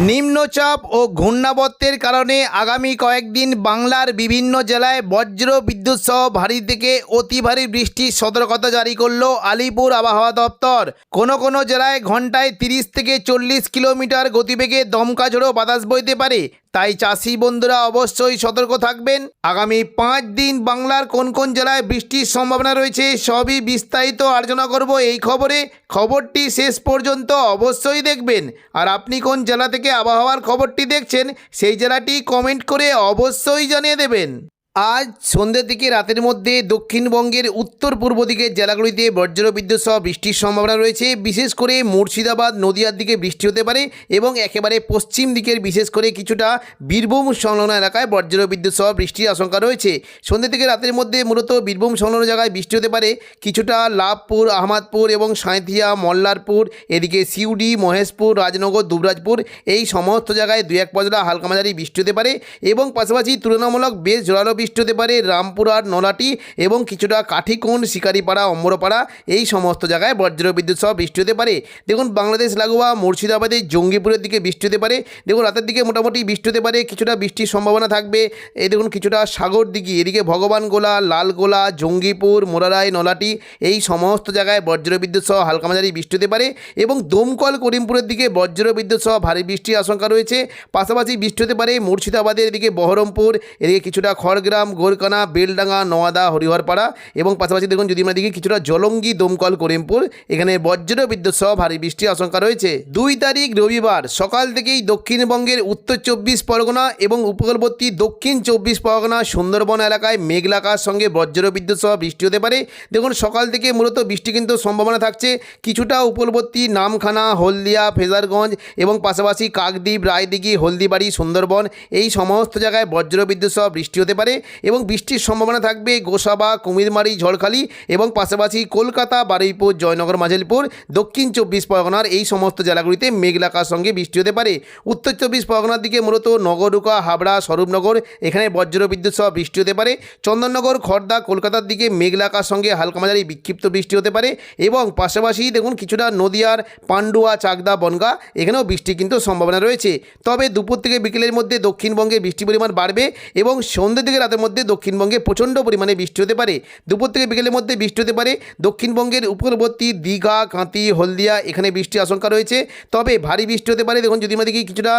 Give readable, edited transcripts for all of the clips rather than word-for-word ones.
নিম্নচাপ ও ঘূর্ণাবর্তের কারণে আগামী কয়েকদিন বাংলার বিভিন্ন জেলায় বজ্র বিদ্যুৎ সহ ভারী থেকে অতি ভারী বৃষ্টির সতর্কতা জারি করল আলিপুর আবহাওয়া দপ্তর। কোনো জেলায় ঘন্টায় 30 থেকে 40 কিলোমিটার গতিবেগে দমকা ঝোড়ো বাতাস বইতে পারে, তাই চাষি বন্ধুরা অবশ্যই সতর্ক থাকবেন। আগামী 5 দিন বাংলার কোন জেলায় বৃষ্টির সম্ভাবনা রয়েছে সবই বিস্তারিত আলোচনা করব এই খবরটি শেষ পর্যন্ত অবশ্যই দেখবেন। আর আপনি কোন জেলা থেকে আবহাওয়ার খবরটি দেখছেন সেই জেলাটি কমেন্ট করে অবশ্যই জানিয়ে দেবেন। আজ সন্ধ্যের দিকে রাতের মধ্যে দক্ষিণবঙ্গের উত্তর পূর্ব দিকের জেলাগুলিতে বজ্রবিদ্যুৎ সহ বৃষ্টির সম্ভাবনা রয়েছে। বিশেষ করে মুর্শিদাবাদ নদিয়ার দিকে বৃষ্টি হতে পারে এবং একেবারে পশ্চিম দিকের বিশেষ করে কিছুটা বীরভূম সংলগ্ন এলাকায় বজ্রবিদ্যুৎ সহ বৃষ্টির আশঙ্কা রয়েছে। সন্ধ্যে থেকে রাতের মধ্যে মূলত বীরভূম সংলগ্ন জায়গায় বৃষ্টি হতে পারে, কিছুটা লাভপুর, আহমদপুর এবং সাঁইথিয়া, মল্লারপুর, এদিকে সিউড়ি, মহেশপুর, রাজনগর, দুবরাজপুর এই সমস্ত জায়গায় 2-1 পশলা হালকা মাঝারি বৃষ্টি হতে পারে এবং পাশাপাশি তুলনামূলক বেশ জোরালো বৃষ্টি হতে পারে রামপুরহাট, নলাটি এবং কিছুটা কাঠিকোণ, শিকারিপাড়া, অম্বরপাড়া এই সমস্ত জায়গায় বজ্রবিদ্যুৎ সহ বৃষ্টি হতে পারে। দেখুন বাংলাদেশ লাগোয়া মুর্শিদাবাদের জঙ্গিপুরের দিকে বৃষ্টি হতে পারে। দেখুন রাতের দিকে মোটামুটি বৃষ্টি হতে পারে, কিছুটা বৃষ্টির সম্ভাবনা থাকবে। এই দেখুন কিছুটা সাগর দিঘি, এদিকে ভগবানগোলা, লালগোলা, জঙ্গিপুর, মোরারাই, নলাটি এই সমস্ত জায়গায় বজ্রবিদ্যুৎ সহ হালকা মাঝারি বৃষ্টি হতে পারে এবং দমকল, করিমপুরের দিকে বজ্রবিদ্যুৎ সহ ভারী বৃষ্টির আশঙ্কা রয়েছে। পাশাপাশি বৃষ্টি হতে পারে মুর্শিদাবাদের এদিকে বহরমপুর, এদিকে কিছুটা খড়গ্রাম, গোরকানা, বেলডাঙ্গা, নোয়াদা, হরিহরপাড়া এবং পাশাপাশি দেখুন যদি আমরা দেখি কিছুটা জলঙ্গি, দমকল, করিমপুর এখানে বজ্রবিদ্যুৎ সহ ভারী বৃষ্টির আশঙ্কা রয়েছে। 2 তারিখ রবিবার সকাল থেকেই দক্ষিণবঙ্গের উত্তর 24 পরগনা এবং উপকূলবর্তী দক্ষিণ 24 পরগনা, সুন্দরবন এলাকায় মেঘলা আকাশ সঙ্গে বজ্রবিদ্যুৎ সহ বৃষ্টি হতে পারে। দেখুন সকাল থেকে মূলত বৃষ্টি কিন্তু সম্ভাবনা থাকছে কিছুটা উপকূলবর্তী নামখানা, হলদিয়া, ফেজারগঞ্জ এবং পাশাপাশি কাকদ্বীপ, রায়দিঘি, হলদিবাড়ি, সুন্দরবন এই সমস্ত জায়গায় বজ্রবিদ্যুৎ সহ বৃষ্টি হতে পারে এবং বৃষ্টির সম্ভাবনা থাকবে গোসাবা, কুমিরমারি, ঝড়খালি এবং পাশাপাশি কলকাতা, বারুইপুর, জয়নগর, মাঝিলপুর, দক্ষিণ 24 পরগনার এই সমস্ত জেলাগুলিতে মেঘলা আকাশ সঙ্গে বৃষ্টি হতে পারে। উত্তর 24 পরগনার দিকে মূলত নগরুকা, হাবড়া, স্বরূপনগর এখানে বজ্রবিদ্যুৎ সহ বৃষ্টি হতে পারে। চন্দননগর, খড়দা, কলকাতার দিকে মেঘলা আকাশ সঙ্গে হালকা মাঝারি বিক্ষিপ্ত বৃষ্টি হতে পারে এবং পাশাপাশি দেখুন কিছুটা নদিয়ার পান্ডুয়া, চাকদা, বনগা এখানেও বৃষ্টি কিন্তু সম্ভাবনা রয়েছে। তবে দুপুর থেকে বিকেলের মধ্যে দক্ষিণবঙ্গে বৃষ্টির পরিমাণ বাড়বে এবং সন্ধ্যে থেকে রাতের মধ্যে দক্ষিণবঙ্গে প্রচণ্ড পরিমাণে বৃষ্টি হতে পারে। দুপুর থেকে বিকেলের মধ্যে বৃষ্টি হতে পারে দক্ষিণবঙ্গের উপকূলবর্তী দীঘা, কাঁতি, হলদিয়া এখানে বৃষ্টির আশঙ্কা রয়েছে। তবে ভারী বৃষ্টি হতে পারে দেখুন যদি আমরা দেখি কিছুটা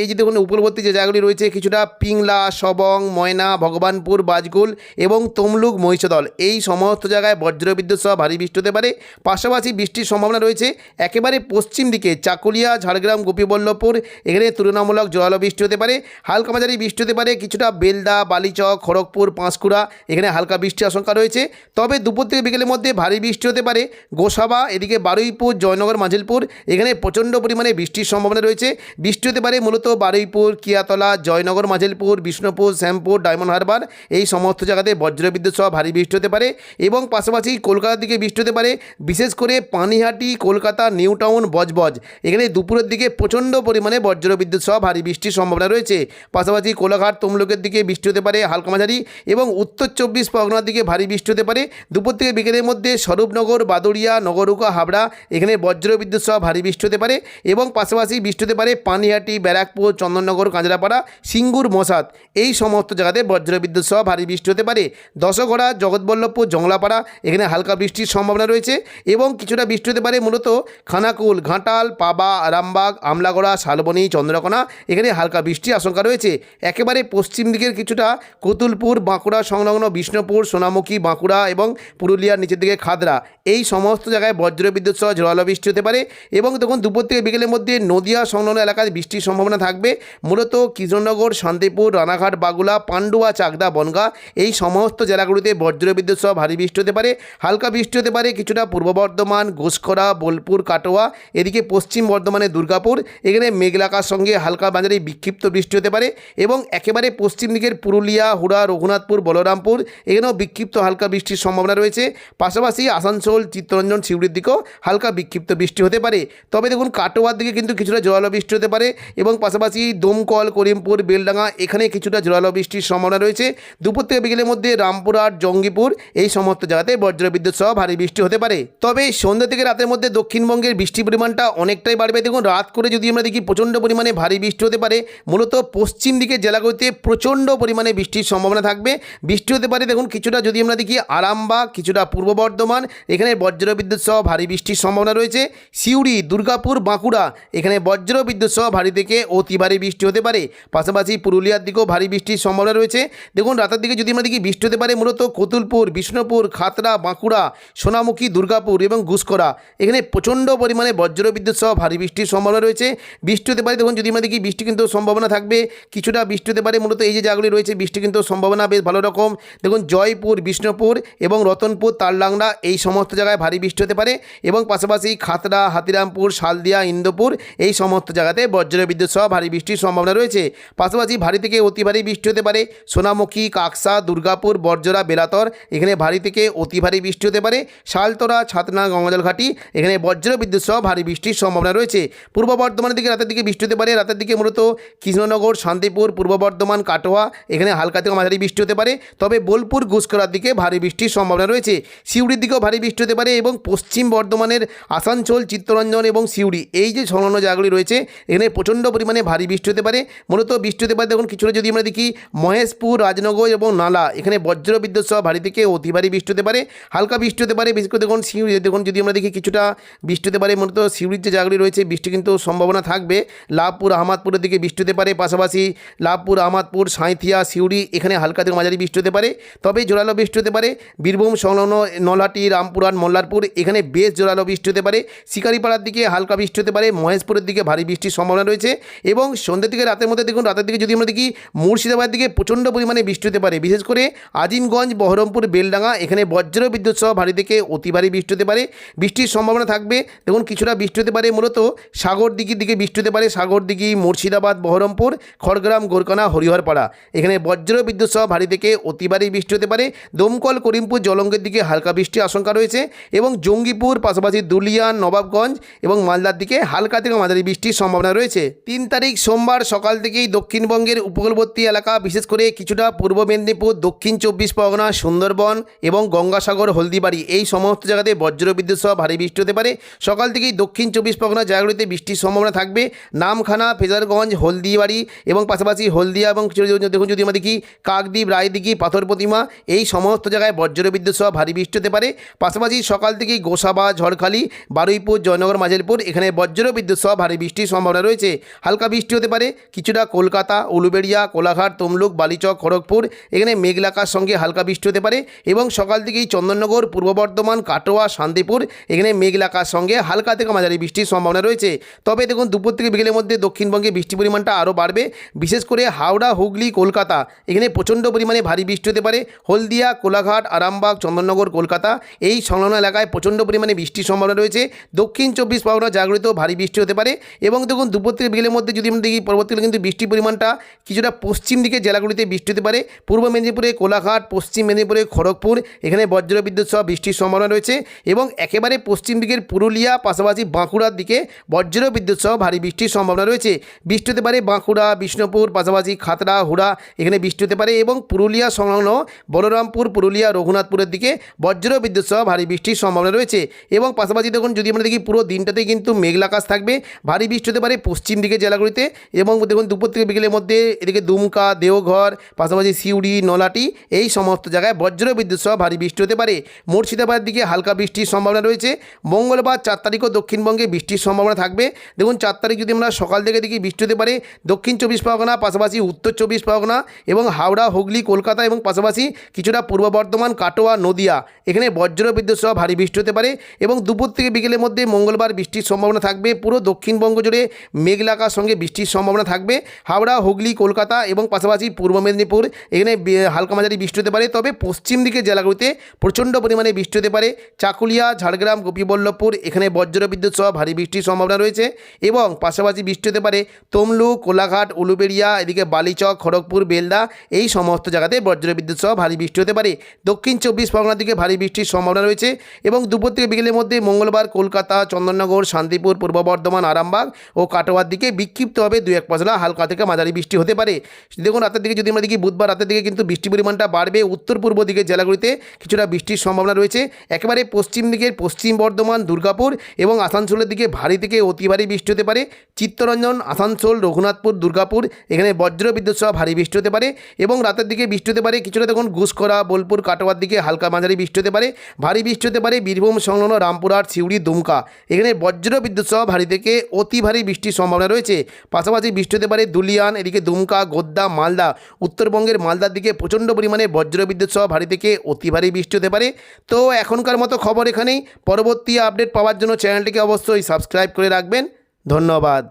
এই যে দেখুন উপকূলবর্তী যে জায়গাগুলি রয়েছে কিছুটা পিংলা, সবং, ময়না, ভগবানপুর, বাজগুল এবং তমলুক, মহিষাদল এই সমস্ত জায়গায় বজ্রবিদ্যুৎ সহ ভারী বৃষ্টি হতে পারে। পাশাপাশি বৃষ্টির সম্ভাবনা রয়েছে একেবারে পশ্চিম দিকে চাকুলিয়া, ঝাড়গ্রাম, গোপীবল্লভপুর এখানে তুলনামূলক জোরালো বৃষ্টি হতে পারে, হালকা মাঝারি বৃষ্টি হতে পারে কিছুটা বেলদা, বালিচক, খড়গপুর, পাঁশকুড়া এখানে হালকা বৃষ্টির আশঙ্কা রয়েছে। তবে দুপুর থেকে বিকেলের মধ্যে ভারী বৃষ্টি হতে পারে গোসাবা, এদিকে বারুইপুর, জয়নগর, মাঝিলপুর এখানে প্রচণ্ড পরিমাণে বৃষ্টির সম্ভাবনা রয়েছে। বৃষ্টি হতে পারে মূলত বারুইপুর, কিয়াতলা, জয়নগর, মাঝিলপুর, বিষ্ণুপুর, শ্যামপুর, ডায়মন্ড হারবার এই সমস্ত জায়গাতে বজ্রবিদ্যুৎ সহ ভারী বৃষ্টি হতে পারে এবং পাশাপাশি কলকাতার দিকে বৃষ্টি হতে পারে, বিশেষ করে পানিহাটি, কলকাতা, নিউ টাউন, বজবজ এখানে দুপুরের দিকে প্রচণ্ড পরিমাণে বজ্রবিদ্যুৎ সহ ভারী বৃষ্টির সম্ভাবনা রয়েছে। পাশাপাশি কোলাঘাট, তমলুকের দিকে বৃষ্টি হতে পারে হালকা মাঝারি এবং উত্তর 24 পরগনার দিকে ভারী বৃষ্টি হতে পারে। দুপুর থেকে বিকেলের মধ্যে স্বরূপনগর, বাদুড়িয়া, নগরুকা, হাবড়া এখানে বজ্রবিদ্যুৎ সহ ভারী বৃষ্টি হতে পারে এবং পাশাপাশি বৃষ্টি হতে পারে পানিহাটি, ব্যারাকপুর, চন্দননগর, কাঁচরাপাড়া, সিঙ্গুর, মশাদ এই সমস্ত জায়গাতে বজ্রবিদ্যুৎ সহ ভারী বৃষ্টি হতে পারে। দশগড়া, জগৎবল্লভপুর, জংলাপাড়া এখানে হালকা বৃষ্টির সম্ভাবনা রয়েছে এবং কিছুটা বৃষ্টি হতে পারে মূলত খানাকুল, ঘাটাল, পাবা, আরামবাগ, আমলাগড়া, শালবনী, চন্দ্রকোনা এখানে হালকা বৃষ্টির আশঙ্কা রয়েছে। একেবারে পশ্চিম দিকের কিছুটা কতুলপুর, বাঁকুড়া সংলগ্ন বিষ্ণুপুর, সোনামুখী, বাঁকুড়া এবং পুরুলিয়ার নিচের দিকে খাদরা এই সমস্ত জায়গায় বজ্রবিদ্যুৎ সহ জোরালো বৃষ্টি হতে পারে এবং তখন দুপুর থেকে বিকেলের মধ্যে নদিয়া সংলগ্ন এলাকায় বৃষ্টির সম্ভাবনা থাকবে মূলত কৃষ্ণনগর, শান্তিপুর, রানাঘাট, বাগুলা, পান্ডুয়া, চাকদা, বনগা এই সমস্ত জেলাগুলিতে বজ্রবিদ্যুৎ সহ ভারী বৃষ্টি হতে পারে। হালকা বৃষ্টি হতে পারে কিছুটা পূর্ব বর্ধমান, ঘোষখরা, বোলপুর, কাটোয়া এদিকে পশ্চিম বর্ধমানে দুর্গাপুর এখানে মেঘলা আকাশ সঙ্গে হালকা মাঝারি বিক্ষিপ্ত বৃষ্টি হতে পারে এবং একেবারে পশ্চিম দিকের পুরুলিয়া, পুরুলিয়া, হুড়া, রঘুনাথপুর, বলরামপুর এখানেও বিক্ষিপ্ত হালকা বৃষ্টির সম্ভাবনা রয়েছে। পাশাপাশি আসানসোল, চিত্তরঞ্জন, সিউড়ির দিকেও হালকা বিক্ষিপ্ত বৃষ্টি হতে পারে। তবে দেখুন কাটোয়ার দিকে কিন্তু কিছুটা জোরালো বৃষ্টি হতে পারে এবং পাশাপাশি দমকল, করিমপুর, বেলডাঙ্গা এখানে কিছুটা জোরালো বৃষ্টির সম্ভাবনা রয়েছে। দুপুর থেকে বিকেলের মধ্যে রামপুরহাট, জঙ্গিপুর এই সমস্ত জায়গাতে বজ্রবিদ্যুৎ সহ ভারী বৃষ্টি হতে পারে। তবে সন্ধ্যা থেকে রাতের মধ্যে দক্ষিণবঙ্গের বৃষ্টির পরিমাণটা অনেকটাই বাড়বে। দেখুন রাত করে যদি আমরা দেখি প্রচণ্ড পরিমাণে ভারী বৃষ্টি হতে পারে। মূলত পশ্চিম দিকের জেলাগুলিতে প্রচণ্ড পরিমাণে বৃষ্টির সম্ভাবনা থাকবে। বৃষ্টি হতে পারে দেখুন কিছুটা যদি আমরা দেখি আরামবাগ, কিছুটা পূর্ব বর্ধমান এখানে বজ্রবিদ্যুৎ সহ ভারী বৃষ্টির সম্ভাবনা রয়েছে। সিউড়ি, দুর্গাপুর, বাঁকুড়া এখানে বজ্রবিদ্যুৎ সহ ভারী থেকে অতি ভারী বৃষ্টি হতে পারে। পাশাপাশি পুরুলিয়ার দিকেও ভারী বৃষ্টির সম্ভাবনা রয়েছে। দেখুন রাতের দিকে যদি আমরা দেখি বৃষ্টি হতে পারে মূলত কতুলপুর, বিষ্ণুপুর, খাতড়া, বাঁকুড়া, সোনামুখী, দুর্গাপুর এবং ঘুষকরা এখানে প্রচণ্ড পরিমাণে বজ্রবিদ্যুৎ সহ ভারী বৃষ্টির সম্ভাবনা রয়েছে। বৃষ্টি হতে পারে দেখুন যদি আমরা দেখি বৃষ্টি কিন্তু সম্ভাবনা থাকবে কিছুটা বৃষ্টি হতে পারে। মূলত এই যে জায়গাগুলি রয়েছে বৃষ্টি কিন্তু সম্ভাবনা বেশ ভালো রকম। দেখুন জয়পুর, বিষ্ণুপুর এবং রতনপুর, তালডাংরা এই সমস্ত জায়গায় ভারী বৃষ্টি হতে পারে এবং পাশাপাশি খাতড়া, হাতিরামপুর, শালদিয়া, ইন্দোপুর এই সমস্ত জায়গাতে বজ্রবিদ্যুৎ সহ ভারী বৃষ্টির সম্ভাবনা রয়েছে। পাশাপাশি ভারী থেকে অতি ভারী বৃষ্টি হতে পারে সোনামুখী, কাকসা, দুর্গাপুর, বরজরা, বেলাতর এখানে ভারী থেকে অতি ভারী বৃষ্টি হতে পারে। শালতরা, ছাতনা, গঙ্গাজল ঘাটি এখানে বজ্রবিদ্যুৎ সহ ভারী বৃষ্টির সম্ভাবনা রয়েছে। পূর্ব বর্ধমানের দিকে রাতের দিকে বৃষ্টি হতে পারে। রাতের দিকে মূলত কৃষ্ণনগর, শান্তিপুর, পূর্ব বর্ধমান, কাটোয়া এখানে হালকা থেকে মাঝারি বৃষ্টি হতে পারে। তবে বোলপুর, ঘুষকরার দিকে ভারী বৃষ্টির সম্ভাবনা রয়েছে। সিউড়ির দিকেও ভারী বৃষ্টি হতে পারে এবং পশ্চিম বর্ধমানের আসানসোল, চিত্তরঞ্জন এবং সিউড়ি এই যে সংলগ্ন জায়গাগুলি রয়েছে এখানে প্রচণ্ড পরিমাণে ভারী বৃষ্টি হতে পারে। মূলত বৃষ্টি হতে পারে দেখুন কিছুটা যদি আমরা দেখি মহেশপুর, রাজনগর এবং নালা এখানে বজ্রবিদ্যুৎ সহ ভারী থেকে অতি ভারী বৃষ্টি হতে পারে। হালকা বৃষ্টি হতে পারে বিশেষ করে দেখুন সিউড়ি দেখুন যদি আমরা দেখি কিছুটা বৃষ্টি হতে পারে। মূলত সিউড়ির যে জায়গাগুলি রয়েছে বৃষ্টি কিন্তু সম্ভাবনা থাকবে। লাভপুর, আহমদপুরের দিকে বৃষ্টি হতে পারে। পাশাপাশি লাভপুর, আহমদপুর, সাঁইথিয়া, সিউড়ি এখানে হালকা থেকে মাঝারি বৃষ্টি হতে পারে। তবে জোরালো বৃষ্টি হতে পারে বীরভূম সংলগ্ন নলহাটি, রামপুরহাট, মল্লারপুর এখানে বেশ জোরালো বৃষ্টি হতে পারে। শিকারিপাড়ার দিকে হালকা বৃষ্টি হতে পারে। মহেশপুরের দিকে ভারী বৃষ্টির সম্ভাবনা রয়েছে এবং সন্ধ্যা থেকে রাতের মধ্যে দেখুন রাতের দিকে যদি আমরা দেখি মুর্শিদাবাদের দিকে প্রচণ্ড পরিমাণে বৃষ্টি হতে পারে। বিশেষ করে আজিমগঞ্জ, বহরমপুর, বেলডাঙ্গা এখানে বজ্রবিদ্যুৎ সহ ভারী থেকে অতি ভারী বৃষ্টি হতে পারে। বৃষ্টির সম্ভাবনা থাকবে দেখুন কিছুটা বৃষ্টি হতে পারে। মূলত সাগরদিঘির দিকে বৃষ্টি হতে পারে। সাগরদিঘি, মুর্শিদাবাদ, বহরমপুর, খড়গ্রাম, গোরকানা, হরিহরপাড়া এখানে বজ্রবিদ্যুৎ সহ ভারী থেকে অতি ভারী বৃষ্টি হতে পারে। দমকল, করিমপুর, জলঙ্গের দিকে হালকা বৃষ্টির আশঙ্কা রয়েছে এবং জঙ্গিপুর, পাশাপাশি দুলিয়ান, নবাবগঞ্জ এবং মালদার দিকে হালকা থেকে মাঝারি বৃষ্টির সম্ভাবনা রয়েছে। 3 তারিখ সোমবার সকাল থেকেই দক্ষিণবঙ্গের উপকূলবর্তী এলাকা বিশেষ করে কিছুটা পূর্ব মেদিনীপুর, দক্ষিণ 24 পরগনা, সুন্দরবন এবং গঙ্গাসাগর, হলদিবাড়ি এই সমস্ত জায়গাতে বজ্রবিদ্যুৎ সহ ভারী বৃষ্টি হতে পারে। সকাল থেকেই দক্ষিণ 24 পরগনা জায়গাগুলিতে বৃষ্টির সম্ভাবনা থাকবে। নামখানা, ফেজারগঞ্জ, হলদিবাড়ি এবং পাশাপাশি হলদিয়া এবং দেখুন যদি আমরা দেখি কাকদ্বীপ, রায়দিঘি, পাথর প্রতিমা এই সমস্ত জায়গায় বজ্রবিদ্যুৎ সহ ভারী বৃষ্টি হতে পারে। পাশাপাশি সকাল থেকেই গোসাবা, ঝড়খালি, বারুইপুর, জয়নগর, মাঝেরপুর এখানে বজ্রবিদ্যুৎ সহ ভারী বৃষ্টির সম্ভাবনা রয়েছে। হালকা বৃষ্টি হতে পারে কিছুটা কলকাতা, উলুবেড়িয়া, কোলাঘাট, তমলুক, বালিচক, খড়গপুর এখানে মেঘলাকার সঙ্গে হালকা বৃষ্টি হতে পারে এবং সকাল থেকেই চন্দননগর, পূর্ব বর্ধমান, কাটোয়া, শান্তিপুর এখানে মেঘলাকার সঙ্গে হালকা থেকে মাঝারি বৃষ্টির সম্ভাবনা রয়েছে। তবে দেখুন দুপুর থেকে বিকেলের মধ্যে দক্ষিণবঙ্গে বৃষ্টির পরিমাণটা আরও বাড়বে। বিশেষ করে হাওড়া, হুগলি, কলকাতা এখানে প্রচণ্ড পরিমাণে ভারী বৃষ্টি হতে পারে। হলদিয়া, কোলাঘাট, আরামবাগ, চন্দননগর, কলকাতা এই সংলগ্ন এলাকায় প্রচণ্ড পরিমাণে বৃষ্টির সম্ভাবনা রয়েছে। দক্ষিণ 24 পরগনা জায়গাগুলিতেও ভারী বৃষ্টি হতে পারে এবং দেখুন দুপুর থেকে বিকেলের মধ্যে যদি আমরা দেখি পরবর্তীকালে কিন্তু বৃষ্টির পরিমাণটা কিছুটা পশ্চিম দিকে জেলাগুলিতে বৃষ্টি হতে পারে। পূর্ব মেদিনীপুরে কোলাঘাট, পশ্চিম মেদিনীপুরে খড়গপুর এখানে বজ্রবিদ্যুৎ সহ বৃষ্টির সম্ভাবনা রয়েছে এবং একেবারে পশ্চিম দিকের পুরুলিয়া, পাশাপাশি বাঁকুড়ার দিকে বজ্রবিদ্যুৎ সহ ভারী বৃষ্টির সম্ভাবনা রয়েছে। বৃষ্টি হতে পারে বাঁকুড়া, বিষ্ণুপুর, পাশাপাশি খাতড়া, হুড়া এখানে বৃষ্টি হতে পারে এবং পুরুলিয়া সংলগ্ন বলরামপুর, পুরুলিয়া, রঘুনাথপুরের দিকে বজ্রবিদ্যুৎ সহ ভারী বৃষ্টির সম্ভাবনা রয়েছে এবং পাশাপাশি দেখুন যদি আমরা দেখি পুরো দিনটাতেই কিন্তু মেঘলা আকাশ থাকবে। ভারী বৃষ্টি হতে পারে পশ্চিম দিকে জেলাগুলিতে এবং দেখুন দুপুর থেকে বিকেলের মধ্যে এদিকে দুমকা, দেওঘর, পাশাপাশি সিউড়ি, নলাটি এই সমস্ত জায়গায় বজ্রবিদ্যুৎ সহ ভারী বৃষ্টি হতে পারে। মুর্শিদাবাদের দিকে হালকা বৃষ্টির সম্ভাবনা রয়েছে। মঙ্গলবার 4 তারিখও দক্ষিণবঙ্গে বৃষ্টির সম্ভাবনা থাকবে। দেখুন 4 তারিখ যদি আমরা সকাল থেকে দেখি বৃষ্টি হতে পারে দক্ষিণ 24 পরগনা, পাশাপাশি উত্তর 24 পরগনা এবং হাওড়া, হুগলি, কলকাতা এবং পাশাপাশি কিছুটা পূর্ব বর্ধমান, কাটোয়া, নদিয়া এখানে বজ্রবিদ্যুৎ সহ ভারী বৃষ্টি হতে পারে এবং দুপুর থেকে বিকেলের মধ্যে মঙ্গলবার বৃষ্টির সম্ভাবনা থাকবে। পুরো দক্ষিণবঙ্গ জুড়ে মেঘলাকার সঙ্গে বৃষ্টির সম্ভাবনা থাকবে। হাওড়া, হুগলি, কলকাতা এবং পাশাপাশি পূর্ব মেদিনীপুর এখানে হালকা মাঝারি বৃষ্টি হতে পারে। তবে পশ্চিম দিকের জেলাগুলিতে প্রচণ্ড পরিমাণে বৃষ্টি হতে পারে। চাকুলিয়া, ঝাড়গ্রাম, গোপীবল্লভপুর এখানে বজ্রবিদ্যুৎ সহ ভারী বৃষ্টির সম্ভাবনা রয়েছে এবং পাশাপাশি বৃষ্টি হতে পারে তমলুক, কোলাঘাট, উলুবেড়িয়া এদিকে বালিচক, খড়গপুর, বেলদা এই সমস্ত জায়গাতে বজ্রবিদ্যুৎ সহ ভারী বৃষ্টি হতে পারে। দক্ষিণ 24 পরগনার দিকে ভারী বৃষ্টির সম্ভাবনা রয়েছে এবং দুপুর থেকে বিকেলের মধ্যে মঙ্গলবার কলকাতা, চন্দননগর, শান্তিপুর, পূর্ব বর্ধমান, আরামবাগ ও কাটোয়ার দিকে বিক্ষিপ্তভাবে 2-1 পশলা হালকা থেকে মাঝারি বৃষ্টি হতে পারে। দেখুন রাতের দিকে যদি আমরা দেখি বুধবার রাতের দিকে কিন্তু বৃষ্টির পরিমাণটা বাড়বে। উত্তর পূর্ব দিকের জেলাগুলিতে কিছুটা বৃষ্টির সম্ভাবনা রয়েছে। একেবারে পশ্চিম দিকের পশ্চিম বর্ধমান, দুর্গাপুর এবং আসানসোলের দিকে ভারী থেকে অতি ভারী বৃষ্টি হতে পারে। চিত্তরঞ্জন, আসানসোল, রঘুনাথপুর, দুর্গাপুর এখানে বজ্রবিদ্যুৎ সহ ভারী বৃষ্টি হতে পারে এবং রাতের দিকে বৃষ্টি হতে পারে কিছুটা। দেখুন ঘুষকরা, বোলপুর, কাটোয়ার দিকে হালকা মাঝারি বৃষ্টি হতে পারে। ভারী বৃষ্টি হতে পারে বীরভূম সংলগ্ন রামপুরহাট, সিউড়ি, দুমকা এখানে বজ্রবিদ্যুৎ সহ ভারী থেকে অতি ভারী বৃষ্টির সম্ভাবনা রয়েছে। পাশাপাশি বৃষ্টি হতে পারে দুলিয়ান, এদিকে দুমকা, গোদ্দা, মালদা, উত্তরবঙ্গের মালদার দিকে প্রচণ্ড পরিমাণে বজ্রবিদ্যুৎ সহ ভারী থেকে অতি ভারী বৃষ্টি হতে পারে। তো এখনকার মতো খবর এখানেই। পরবর্তী আপডেট পাওয়ার জন্য চ্যানেলটিকে অবশ্যই সাবস্ক্রাইব করে রাখবেন। ধন্যবাদ।